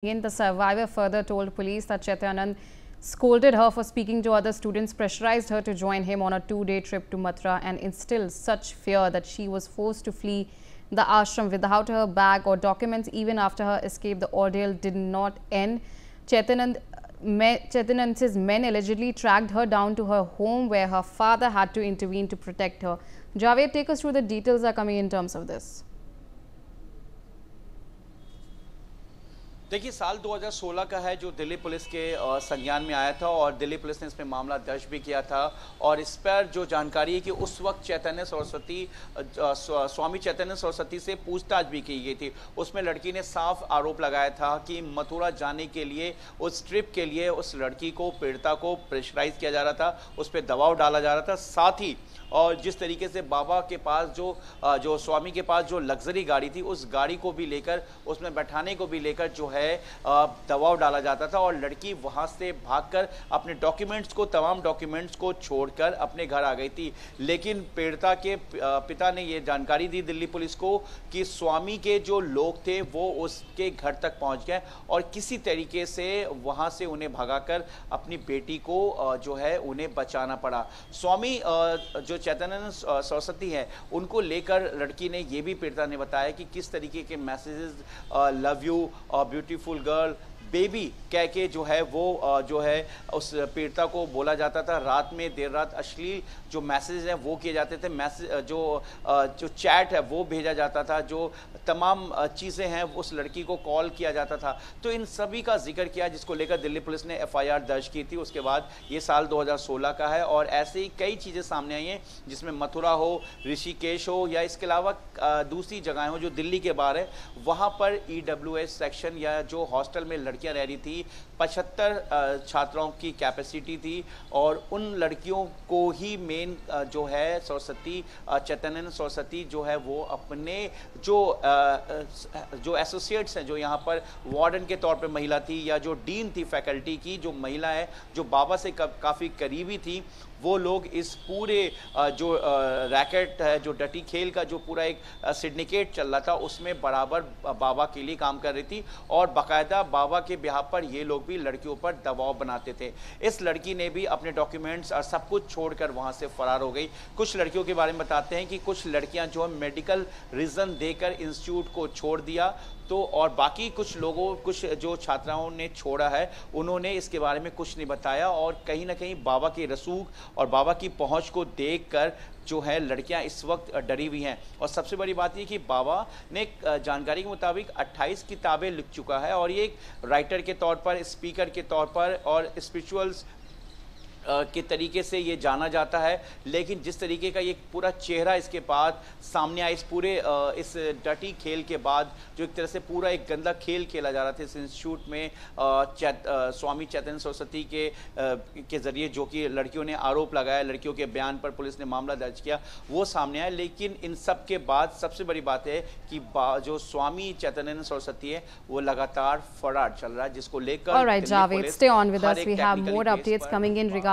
The survivor further told police that Chaitanand scolded her for speaking to other students, pressurized her to join him on a 2-day trip to Mathura, and instilled such fear that she was forced to flee the ashram without her bag or documents. Even after her escape, the ordeal did not end. Chaitanand's men allegedly tracked her down to her home, where her father had to intervene to protect her. Javed, take us through the details are coming in terms of this. देखिए, साल 2016 का है जो Delhi police के संज्ञान में आया था और दिल्ली पुलिस ने इस पर मामला दर्ज भी किया था। और इस पर जो जानकारी है कि उस वक्त चैतन्य सरस्वती स्वामी चैतन्य सरस्वती से पूछताछ भी की गई थी। उसमें लड़की ने साफ आरोप लगाया था कि मथुरा जाने के लिए, उस ट्रिप के लिए उस लड़की को, पीड़िता को प्रेशराइज किया जा रहा था, उस पर दबाव डाला जा रहा था। साथ ही और जिस तरीके से बाबा के पास जो स्वामी के पास जो लग्जरी गाड़ी थी, उस गाड़ी को भी लेकर, उसमें बैठाने को भी लेकर जो है दबाव डाला जाता था और लड़की वहां से भागकर अपने डॉक्यूमेंट्स को, तमाम डॉक्यूमेंट्स को छोड़कर अपने घर आ गई थी। लेकिन पीड़िता के पिता ने ये जानकारी दी दिल्ली पुलिस को कि स्वामी के जो लोग थे वो उसके घर तक पहुंच गए और किसी तरीके से वहां से उन्हें भगाकर अपनी बेटी को जो है उन्हें बचाना पड़ा। स्वामी जो चैतन्य सरस्वती है, उनको लेकर लड़की ने ये भी पीड़िता ने बताया कि किस तरीके के messages, love you, beautiful girl, baby कह के जो है वो जो है उस पीड़िता को बोला जाता था। रात में, देर रात अश्लील जो मैसेज हैं वो किए जाते थे। मैसेज जो चैट है वो भेजा जाता था, जो तमाम चीज़ें हैं उस लड़की को कॉल किया जाता था। तो इन सभी का जिक्र किया, जिसको लेकर दिल्ली पुलिस ने FIR दर्ज की थी। उसके बाद ये साल 2016 का है और ऐसे ही कई चीज़ें सामने आई हैं, जिसमें मथुरा हो, ऋषिकेश हो या इसके अलावा दूसरी जगहें हो जो दिल्ली के बाहर है, वहाँ पर EWS सेक्शन या जो हॉस्टल में लड़कियां रह रही थी, 75 छात्राओं की कैपेसिटी थी और उन लड़कियों को ही मेन जो है सरस्वती, चैतन्य सरस्वती जो है वो अपने जो एसोसिएट्स हैं, जो यहाँ पर वार्डन के तौर पे महिला थी या जो डीन थी फैकल्टी की, जो महिला है जो बाबा से काफ़ी करीबी थी, वो लोग इस पूरे जो रैकेट है, जो डटी खेल का जो पूरा एक सिंडिकेट चल रहा था, उसमें बराबर बाबा के लिए काम कर रही थी और बाकायदा बाबा के ब्याह पर ये लोग भी लड़कियों पर दबाव बनाते थे। इस लड़की ने भी अपने डॉक्यूमेंट्स और सब कुछ छोड़कर वहां से फरार हो गई। कुछ लड़कियों के बारे में बताते हैं कि कुछ लड़कियां जो मेडिकल रीज़न देकर इंस्टीट्यूट को छोड़ दिया, तो और बाकी कुछ लोगों, कुछ जो छात्राओं ने छोड़ा है, उन्होंने इसके बारे में कुछ नहीं बताया और कहीं ना कहीं बाबा के रसूख और बाबा की पहुंच को देखकर जो है लड़कियां इस वक्त डरी हुई हैं। और सबसे बड़ी बात यह कि बाबा ने जानकारी के मुताबिक 28 किताबें लिख चुका है और ये एक राइटर के तौर पर, स्पीकर के तौर पर और स्पिरिचुअल्स के तरीके से ये जाना जाता है। लेकिन जिस तरीके का ये पूरा चेहरा इसके बाद सामने आया, इस पूरे इस डटी खेल के बाद, जो एक तरह से पूरा एक गंदा खेल खेला जा रहा था इस इंस्टीट्यूट में स्वामी चैतन्य सरस्वती के ज़रिए, जो कि लड़कियों ने आरोप लगाया, लड़कियों के बयान पर पुलिस ने मामला दर्ज किया, वो सामने आया। लेकिन इन सब के बाद सबसे बड़ी बात है कि जो स्वामी चैतन्य सरस्वती है वो लगातार फरार चल रहा है, जिसको लेकर All right, Javed, stay on with us. We have more updates coming in regarding